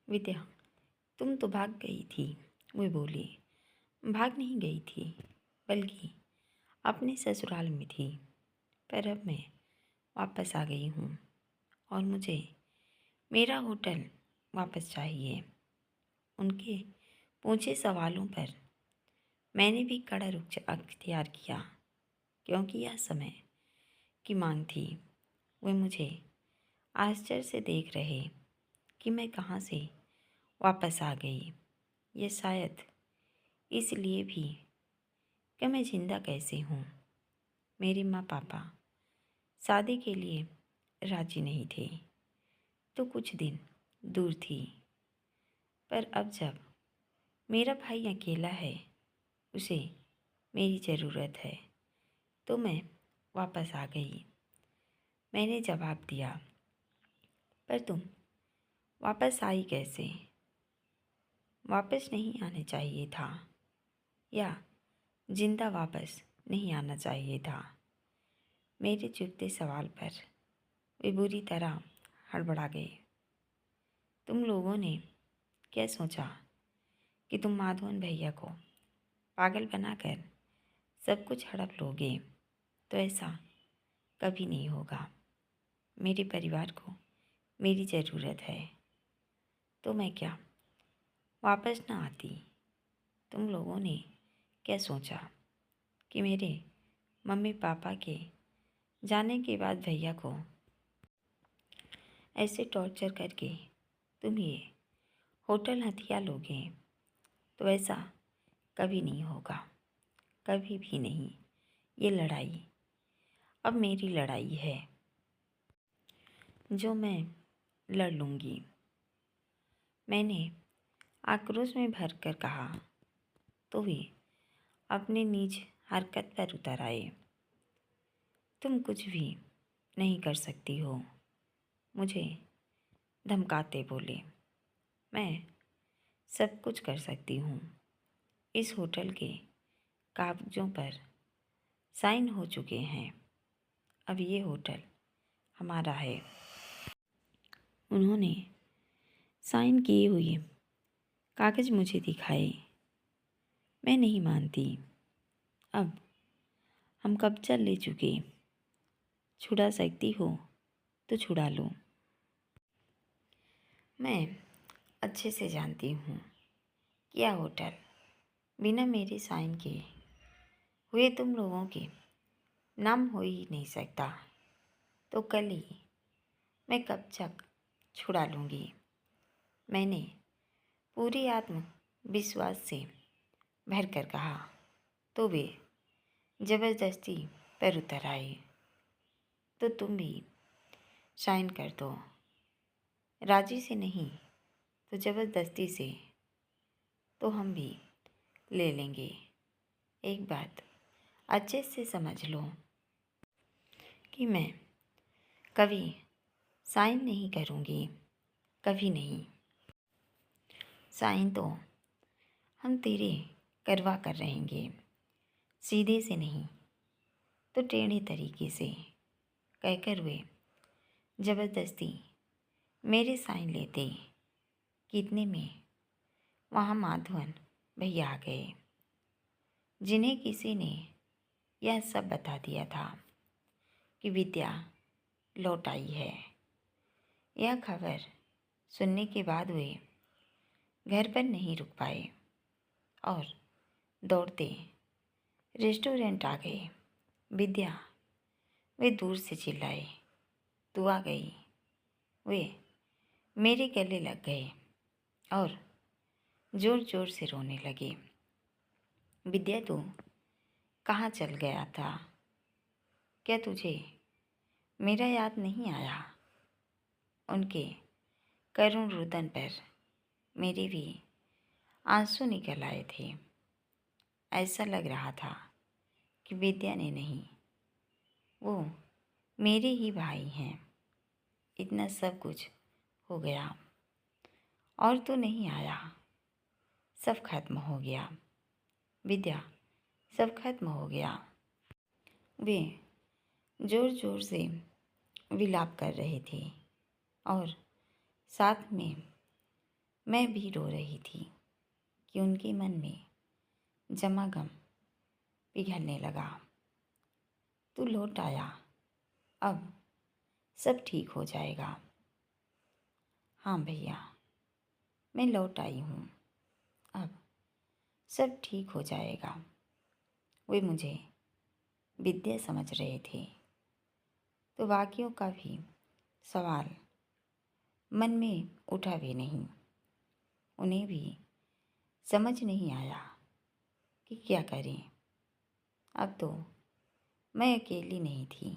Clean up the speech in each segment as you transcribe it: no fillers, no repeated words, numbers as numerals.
विद्या, तुम तो भाग गई थी। वो बोली। भाग नहीं गई थी, बल्कि अपने ससुराल में थी। पर अब मैं वापस आ गई हूँ और मुझे मेरा होटल वापस चाहिए। उनके पूछे सवालों पर मैंने भी कड़ा रुख अख्तियार किया, क्योंकि यह समय की मांग थी। वे मुझे आश्चर्य से देख रहे कि मैं कहाँ से वापस आ गई। ये शायद इसलिए भी कि मैं जिंदा कैसे हूँ। मेरे माँ पापा शादी के लिए राजी नहीं थे, तो कुछ दिन दूर थी। पर अब जब मेरा भाई अकेला है, उसे मेरी ज़रूरत है, तो मैं वापस आ गई। मैंने जवाब दिया, पर तुम वापस आई कैसे? वापस नहीं आने चाहिए था, या जिंदा वापस नहीं आना चाहिए था? मेरे चुभते सवाल पर वे बुरी तरह हड़बड़ा गए। तुम लोगों ने क्या सोचा कि तुम माधवन भैया को पागल बनाकर सब कुछ हड़प लोगे? तो ऐसा कभी नहीं होगा। मेरे परिवार को मेरी ज़रूरत है, तो मैं क्या वापस ना आती? तुम लोगों ने क्या सोचा कि मेरे मम्मी पापा के जाने के बाद भैया को ऐसे टॉर्चर करके तुम ये होटल हथिया लोगे? तो ऐसा कभी नहीं होगा, कभी भी नहीं। ये लड़ाई अब मेरी लड़ाई है, जो मैं लड़ लूँगी। मैंने आक्रोश में भरकर कहा, तो वे अपने नीच हरकत पर उतर आए। तुम कुछ भी नहीं कर सकती हो, मुझे धमकाते बोले। मैं सब कुछ कर सकती हूँ। इस होटल के कागजों पर साइन हो चुके हैं। अब ये होटल हमारा है। उन्होंने साइन किए हुए कागज मुझे दिखाए। मैं नहीं मानती। अब हम कब्जा ले चुके। छुड़ा सकती हो तो छुड़ा लो। मैं अच्छे से जानती हूँ कि यह होटल बिना मेरे साइन के हुए तुम लोगों के नाम हो ही नहीं सकता। तो कल ही मैं कब्जा छुड़ा लूँगी। मैंने पूरी आत्मविश्वास से भर कर कहा, तो वे ज़बरदस्ती पर उतर आए। तो तुम भी साइन कर दो। राजी से नहीं तो ज़बरदस्ती से तो हम भी ले लेंगे। एक बात अच्छे से समझ लो कि मैं कभी साइन नहीं करूँगी, कभी नहीं। साइन तो हम तेरे करवा कर रहेंगे, सीधे से नहीं तो टेढ़े तरीके से, कहकर वे ज़बरदस्ती मेरे साइन लेते। कितने में वहाँ माधवन भैया आ गए, जिन्हें किसी ने यह सब बता दिया था कि विद्या लौट आई है। यह खबर सुनने के बाद वे घर पर नहीं रुक पाए और दौड़ते रेस्टोरेंट आ गए। विद्या, वे दूर से चिल्लाए, तू आ गई। वे मेरे गले लग गए और ज़ोर ज़ोर से रोने लगे। विद्या, तू कहाँ चल गया था? क्या तुझे मेरा याद नहीं आया? उनके करुण रुदन पर मेरे भी आंसू निकल आए थे। ऐसा लग रहा था कि विद्या ने नहीं, वो मेरे ही भाई हैं। इतना सब कुछ हो गया और तो नहीं आया। सब खत्म हो गया विद्या, सब खत्म हो गया। वे ज़ोर ज़ोर से विलाप कर रहे थे और साथ में मैं भी रो रही थी कि उनके मन में जमा गम पिघलने लगा। तू लौट आया, अब सब ठीक हो जाएगा। हाँ भैया, मैं लौट आई हूँ, अब सब ठीक हो जाएगा। वे मुझे विद्या समझ रहे थे, तो बाकियों का भी सवाल मन में उठा भी नहीं। उन्हें भी समझ नहीं आया कि क्या करें। अब तो मैं अकेली नहीं थी,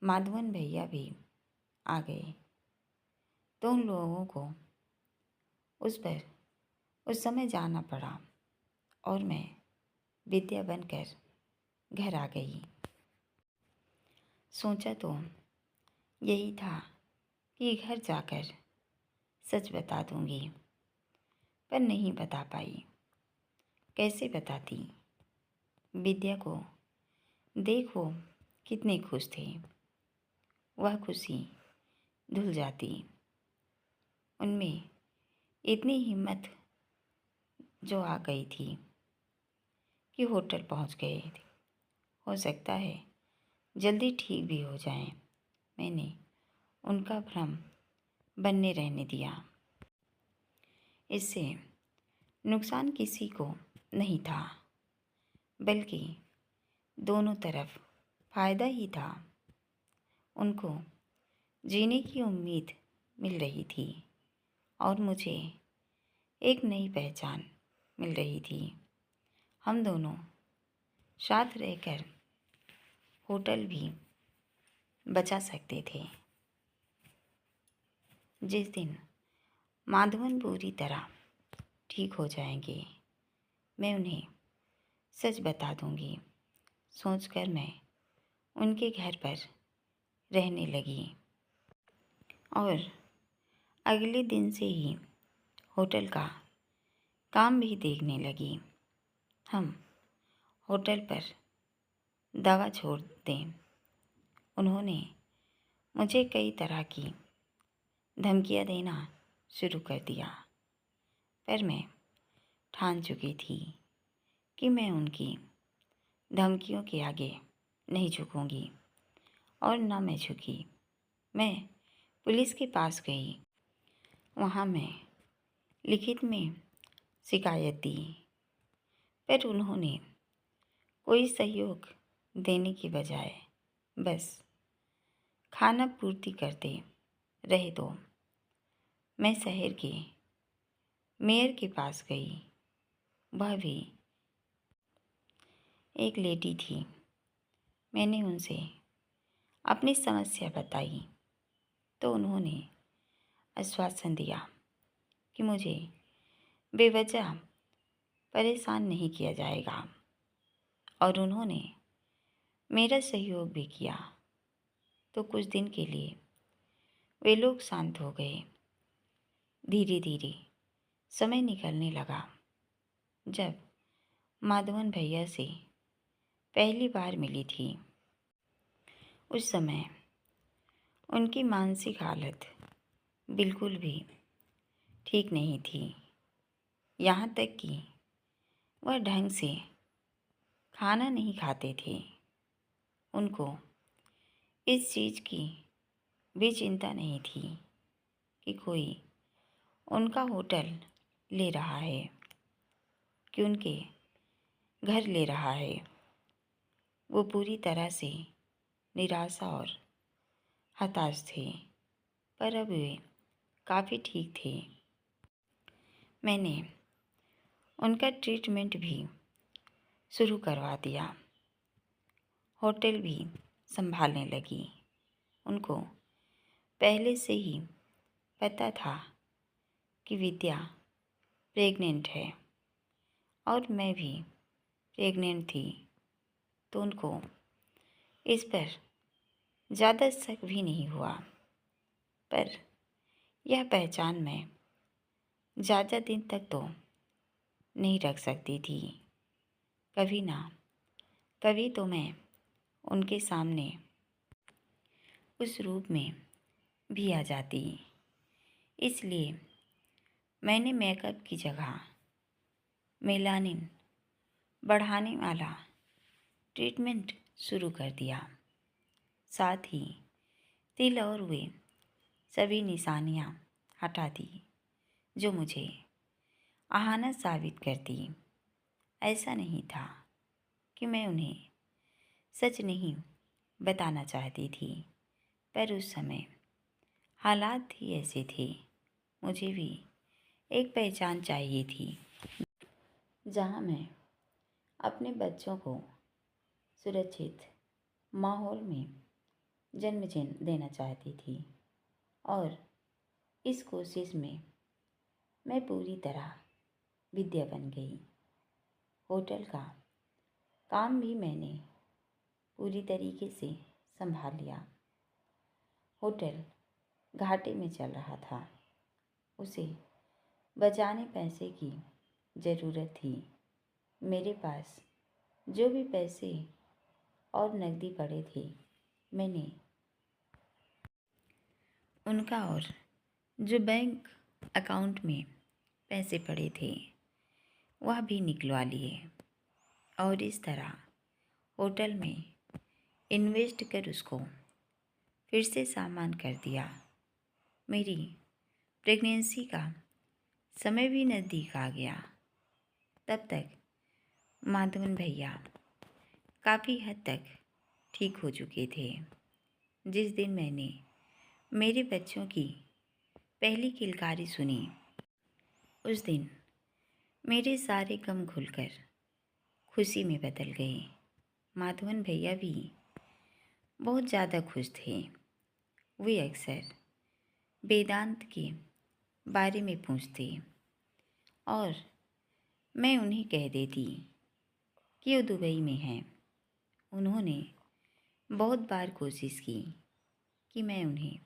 माधवन भैया भी आ गए। तो उन लोगों को उस समय जाना पड़ा और मैं विद्या बनकर घर आ गई। सोचा तो यही था कि घर जाकर सच बता दूंगी, पर नहीं बता पाई। कैसे बताती? विद्या को देखो कितने खुश थे, वह खुशी धुल जाती। उनमें इतनी हिम्मत जो आ गई थी कि होटल पहुंच गए थे। हो सकता है जल्दी ठीक भी हो जाएं। मैंने उनका भ्रम बनने रहने दिया। इससे नुकसान किसी को नहीं था, बल्कि दोनों तरफ फ़ायदा ही था। उनको जीने की उम्मीद मिल रही थी और मुझे एक नई पहचान मिल रही थी। हम दोनों साथ रहकर होटल भी बचा सकते थे। जिस दिन माधवन पूरी तरह ठीक हो जाएंगे, मैं उन्हें सच बता दूंगी। सोचकर मैं उनके घर पर रहने लगी और अगले दिन से ही होटल का काम भी देखने लगी। हम होटल पर दवा छोड़ दें। उन्होंने मुझे कई तरह की धमकियां देना शुरू कर दिया, पर मैं ठान चुकी थी कि मैं उनकी धमकियों के आगे नहीं झुकूंगी और न मैं झुकी। मैं पुलिस के पास गई। वहाँ मैं लिखित में शिकायत दी, पर उन्होंने कोई सहयोग देने की बजाय बस खाना पूर्ति करते रहे। तो मैं शहर के मेयर के पास गई। वह भी एक लेडी थी। मैंने उनसे अपनी समस्या बताई तो उन्होंने आश्वासन दिया कि मुझे बेवजह परेशान नहीं किया जाएगा और उन्होंने मेरा सहयोग भी किया। तो कुछ दिन के लिए वे लोग शांत हो गए। धीरे धीरे समय निकलने लगा। जब माधवन भैया से पहली बार मिली थी, उस समय उनकी मानसिक हालत बिल्कुल भी ठीक नहीं थी। यहाँ तक कि वह ढंग से खाना नहीं खाते थे। उनको इस चीज़ की भी चिंता नहीं थी कि कोई उनका होटल ले रहा है, कि उनके घर ले रहा है। वो पूरी तरह से निराशा और हताश थे, पर अब वे काफ़ी ठीक थे। मैंने उनका ट्रीटमेंट भी शुरू करवा दिया। होटल भी संभालने लगी। उनको पहले से ही पता था कि विद्या प्रेग्नेंट है और मैं भी प्रेग्नेंट थी, तो उनको इस पर ज़्यादा शक भी नहीं हुआ। पर यह पहचान मैं ज़्यादा दिन तक तो नहीं रख सकती थी। कभी ना कभी तो मैं उनके सामने उस रूप में भी आ जाती। इसलिए मैंने मेकअप की जगह मेलानिन बढ़ाने वाला ट्रीटमेंट शुरू कर दिया। साथ ही तिल और वे सभी निशानियां हटा दी जो मुझे आहाना साबित करती। ऐसा नहीं था कि मैं उन्हें सच नहीं बताना चाहती थी, पर उस समय हालात ही ऐसे थे। मुझे भी एक पहचान चाहिए थी जहाँ मैं अपने बच्चों को सुरक्षित माहौल में जन्म देना चाहती थी। और इस कोशिश में मैं पूरी तरह विद्या बन गई। होटल का काम भी मैंने पूरी तरीके से संभाल लिया। होटल घाटे में चल रहा था, उसे बचाने पैसे की ज़रूरत थी। मेरे पास जो भी पैसे और नकदी पड़े थे, मैंने उनका और जो बैंक अकाउंट में पैसे पड़े थे वह भी निकलवा लिए और इस तरह होटल में इन्वेस्ट कर उसको फिर से सामान कर दिया। मेरी प्रेगनेंसी का समय भी नज़दीक आ गया। तब तक माधवन भैया काफ़ी हद तक ठीक हो चुके थे। जिस दिन मैंने मेरे बच्चों की पहली किलकारी सुनी, उस दिन मेरे सारे गम घुलकर खुशी में बदल गए। माधवन भैया भी बहुत ज़्यादा खुश थे। वे अक्सर वेदांत के बारे में पूछते और मैं उन्हें कह देती कि वो दुबई में हैं। उन्होंने बहुत बार कोशिश की कि मैं उन्हें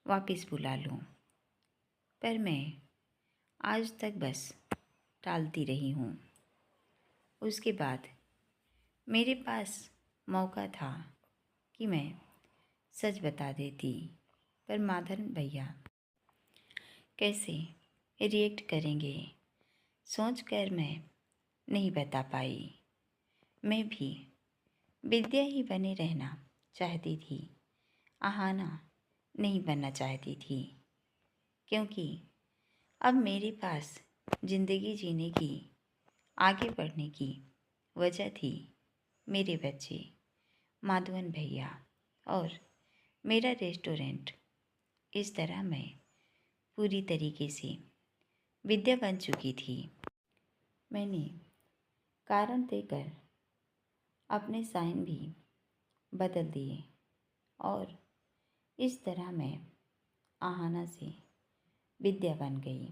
वापस बुला लूं, पर मैं आज तक बस टालती रही हूँ। उसके बाद मेरे पास मौका था कि मैं सच बता देती, पर माधवन भैया कैसे रिएक्ट करेंगे सोचकर मैं नहीं बता पाई। मैं भी विद्या ही बने रहना चाहती थी, आहाना नहीं बनना चाहती थी, क्योंकि अब मेरे पास ज़िंदगी जीने की, आगे बढ़ने की वजह थी मेरे बच्चे, माधवन भैया और मेरा रेस्टोरेंट। इस तरह मैं पूरी तरीके से विद्या बन चुकी थी। मैंने कारण देकर अपने साइन भी बदल दिए और इस तरह मैं आहाना से विद्या बन गई।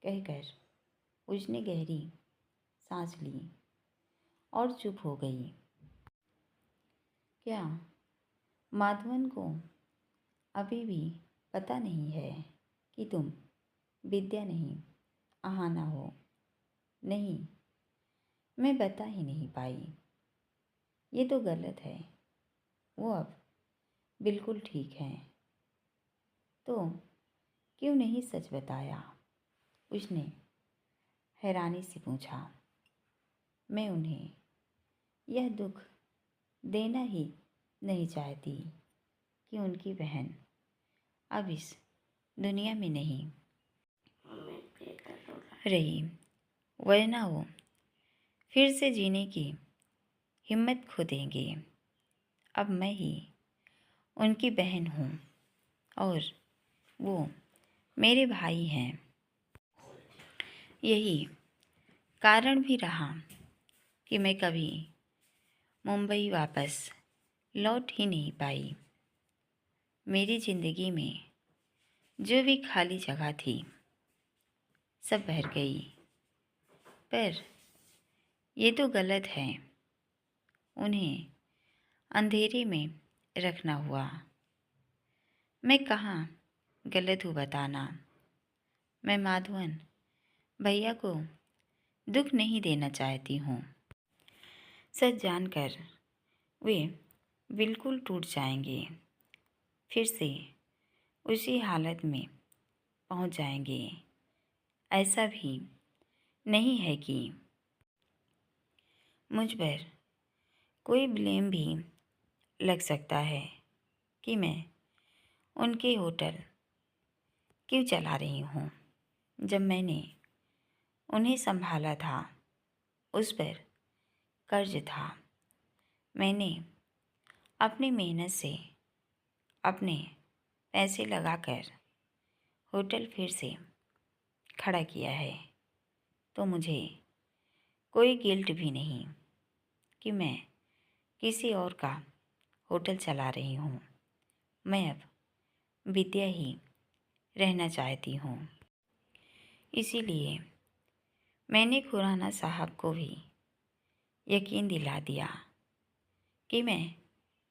कहकर उसने गहरी सांस ली और चुप हो गई। क्या माधवन को अभी भी पता नहीं है कि तुम विद्या नहीं आहाना हो? नहीं, मैं बता ही नहीं पाई। ये तो गलत है। वो अब बिल्कुल ठीक है, तो क्यों नहीं सच बताया? उसने हैरानी से पूछा। मैं उन्हें यह दुख देना ही नहीं चाहती कि उनकी बहन अब इस दुनिया में नहीं रही, वरना वो फिर से जीने की हिम्मत खो देंगे। अब मैं ही उनकी बहन हूँ और वो मेरे भाई हैं। यही कारण भी रहा कि मैं कभी मुंबई वापस लौट ही नहीं पाई। मेरी ज़िंदगी में जो भी खाली जगह थी सब भर गई, पर ये तो गलत है। उन्हें अंधेरे में रखना हुआ। मैं कहाँ गलत हूँ बताना। मैं माधवन भैया को दुख नहीं देना चाहती हूँ। सच जानकर वे बिल्कुल टूट जाएंगे, फिर से उसी हालत में पहुँच जाएंगे ऐसा भी नहीं है कि मुझ पर कोई ब्लेम भी लग सकता है कि मैं उनके होटल क्यों चला रही हूँ। जब मैंने उन्हें संभाला था उस पर कर्ज था। मैंने अपनी मेहनत से अपने पैसे लगाकर होटल फिर से खड़ा किया है, तो मुझे कोई गिल्ट भी नहीं कि मैं किसी और का होटल चला रही हूँ। मैं अब विद्या ही रहना चाहती हूँ। इसीलिए मैंने खुराना साहब को भी यकीन दिला दिया कि मैं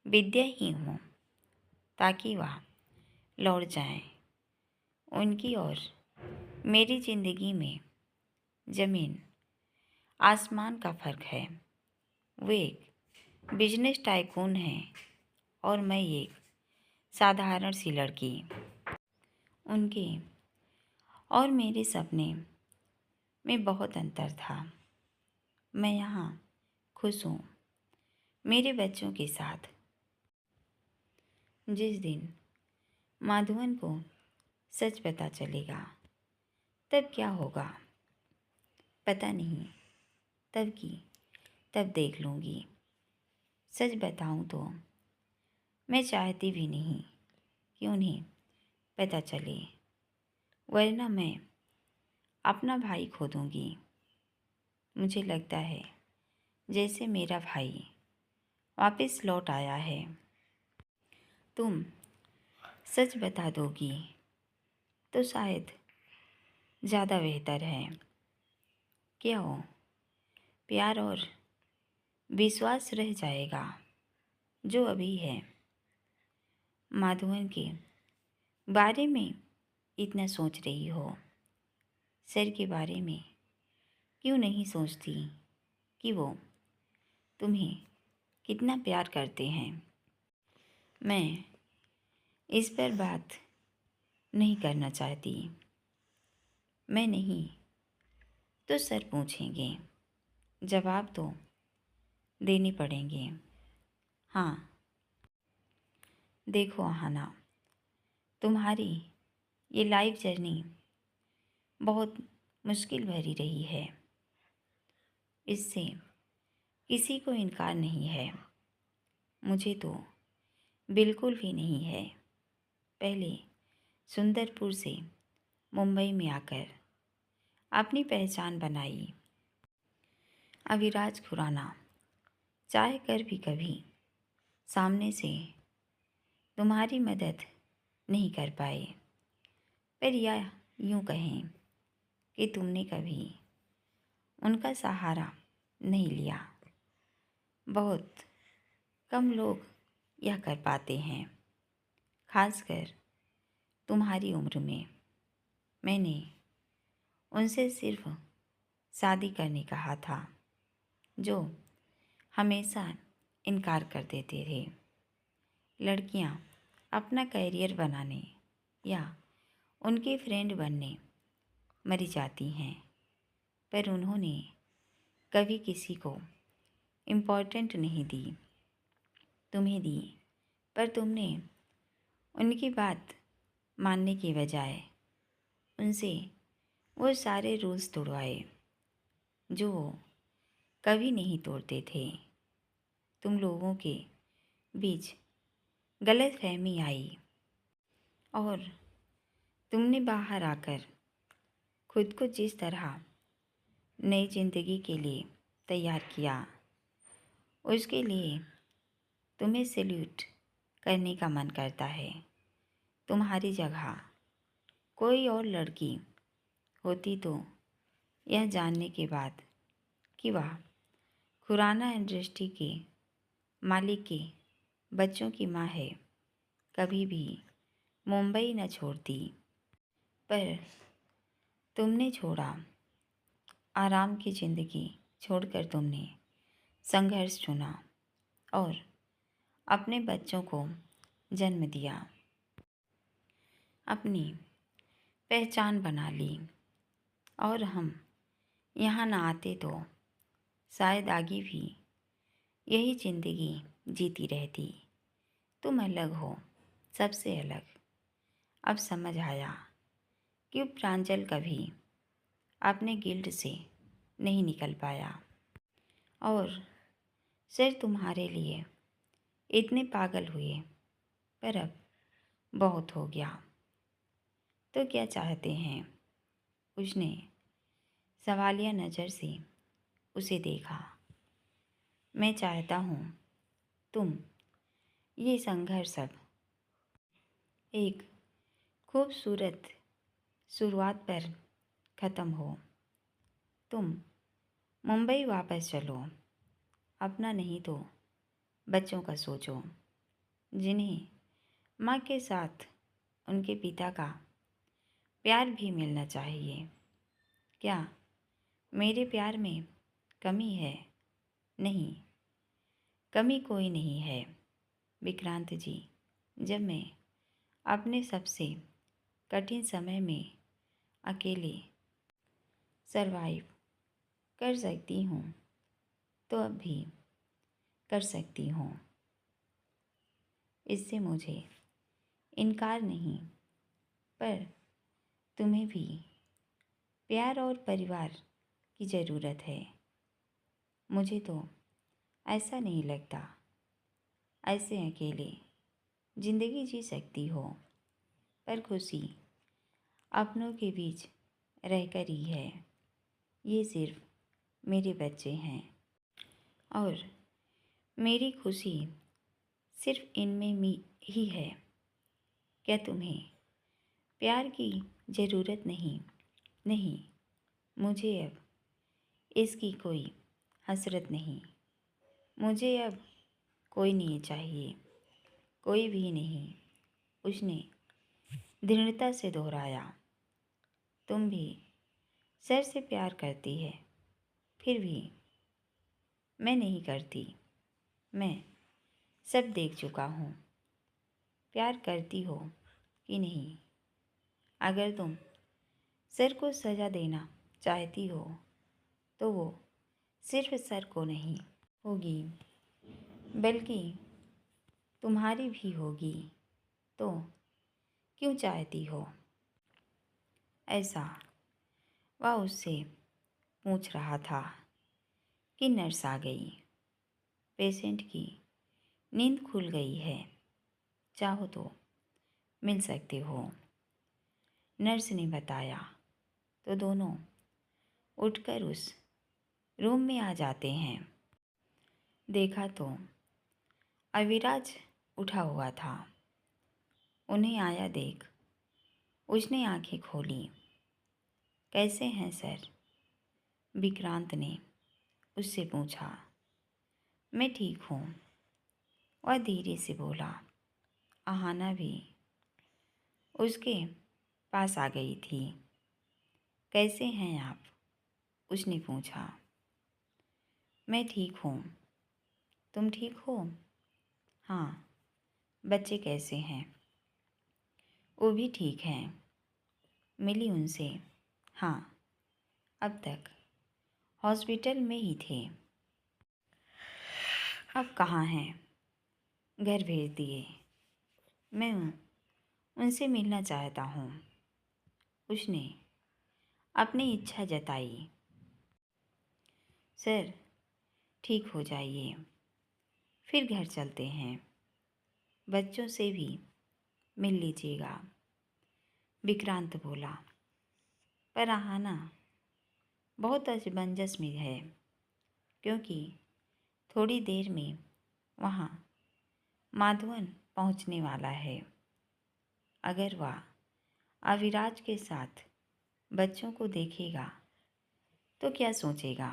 विद्या ही हूँ, ताकि वह लौट जाएं। उनकी और मेरी ज़िंदगी में ज़मीन आसमान का फ़र्क है। वो एक बिजनेस टाइकून हैं और मैं एक साधारण सी लड़की। उनके और मेरे सपने में बहुत अंतर था। मैं यहाँ खुश हूँ मेरे बच्चों के साथ। जिस दिन माधवन को सच पता चलेगा तब क्या होगा पता नहीं, तब देख लूँगी। सच बताऊँ तो मैं चाहती भी नहीं कि उन्हें पता चले, वरना मैं अपना भाई खो दूँगी। मुझे लगता है जैसे मेरा भाई वापस लौट आया है। तुम सच बता दोगी तो शायद ज़्यादा बेहतर है। क्या हो, प्यार और विश्वास रह जाएगा जो अभी है। माधवन के बारे में इतना सोच रही हो, सर के बारे में क्यों नहीं सोचती कि वो तुम्हें कितना प्यार करते हैं। मैं इस पर बात नहीं करना चाहती। मैं नहीं तो सर पूछेंगे, जवाब तो देने पड़ेंगे। हाँ, देखो आहाना, तुम्हारी ये लाइफ जर्नी बहुत मुश्किल भरी रही है, इससे किसी को इनकार नहीं है। मुझे तो बिल्कुल भी नहीं है। पहले सुंदरपुर से मुंबई में आकर अपनी पहचान बनाई। अविराज खुराना चाह कर भी कभी सामने से तुम्हारी मदद नहीं कर पाए, पर या यूँ कहें कि तुमने कभी उनका सहारा नहीं लिया। बहुत कम लोग यह कर पाते हैं, खासकर तुम्हारी उम्र में। मैंने उनसे सिर्फ शादी करने कहा था, जो हमेशा इनकार कर देते थे। लड़कियां अपना करियर बनाने या उनके फ्रेंड बनने मरी जाती हैं, पर उन्होंने कभी किसी को इम्पोर्टेंट नहीं दी। तुम्हें दी, पर तुमने उनकी बात मानने के बजाय उनसे वो सारे रूल्स तोड़वाए जो वो कभी नहीं तोड़ते थे। तुम लोगों के बीच गलतफहमी आई और तुमने बाहर आकर खुद को जिस तरह नई ज़िंदगी के लिए तैयार किया, उसके लिए तुम्हें सैल्यूट करने का मन करता है। तुम्हारी जगह कोई और लड़की होती तो यह जानने के बाद कि वह खुराना इंडस्ट्री के मालिक के बच्चों की माँ है, कभी भी मुंबई न छोड़ती। पर तुमने छोड़ा। आराम की ज़िंदगी छोड़कर तुमने संघर्ष चुना और अपने बच्चों को जन्म दिया, अपनी पहचान बना ली और हम यहाँ ना आते तो शायद आगे भी यही जिंदगी जीती रहती। तुम अलग हो, सबसे अलग। अब समझ आया क्यों प्रांजल कभी अपने गिल्ड से नहीं निकल पाया। और सर तुम्हारे लिए इतने पागल हुए, पर अब बहुत हो गया। तो क्या चाहते हैं? उसने सवालिया नज़र से उसे देखा। मैं चाहता हूँ तुम ये संघर्ष अब एक खूबसूरत शुरुआत पर ख़त्म हो। तुम मुंबई वापस चलो, अपना नहीं तो बच्चों का सोचो, जिन्हें माँ के साथ उनके पिता का प्यार भी मिलना चाहिए। क्या मेरे प्यार में कमी है? नहीं, कमी कोई नहीं है विक्रांत जी। जब मैं अपने सबसे कठिन समय में अकेले सरवाइव कर सकती हूँ, तो अब भी कर सकती हूँ। इससे मुझे इनकार नहीं, पर तुम्हें भी प्यार और परिवार की ज़रूरत है। मुझे तो ऐसा नहीं लगता ऐसे अकेले ज़िंदगी जी सकती हो, पर खुशी अपनों के बीच रहकर ही है। ये सिर्फ मेरे बच्चे हैं और मेरी खुशी सिर्फ इनमें ही है। क्या तुम्हें प्यार की ज़रूरत नहीं? नहीं, मुझे अब इसकी कोई हसरत नहीं। मुझे अब कोई नहीं चाहिए, कोई भी नहीं। उसने दृढ़ता से दोहराया। तुम भी सर से प्यार करती है, फिर भी मैं नहीं करती। मैं सब देख चुका हूँ। प्यार करती हो कि नहीं? अगर तुम सर को सज़ा देना चाहती हो, तो वो सिर्फ सर को नहीं होगी, बल्कि तुम्हारी भी होगी। तो क्यों चाहती हो ऐसा? वह उससे पूछ रहा था कि नर्स आ गई। पेशेंट की नींद खुल गई है, चाहो तो मिल सकते हो, नर्स ने बताया। तो दोनों उठकर उस रूम में आ जाते हैं। देखा तो अविराज उठा हुआ था। उन्हें आया देख उसने आंखें खोली। कैसे हैं सर? विक्रांत ने उससे पूछा। मैं ठीक हूँ, वह धीरे से बोला। आहाना भी उसके पास आ गई थी। कैसे हैं आप? उसने पूछा। मैं ठीक हूँ, तुम ठीक हो? हाँ। बच्चे कैसे हैं? वो भी ठीक हैं। मिली उनसे? हाँ, अब तक हॉस्पिटल में ही थे। अब कहाँ हैं? घर भेज दिए। मैं उनसे मिलना चाहता हूँ। उसने अपनी इच्छा जताई। सर, ठीक हो जाइए, फिर घर चलते हैं। बच्चों से भी मिल लीजिएगा, विक्रांत बोला। पर आहाना बहुत असमंजस में है, क्योंकि थोड़ी देर में वहाँ माधवन पहुँचने वाला है। अगर वह अविराज के साथ बच्चों को देखेगा तो क्या सोचेगा?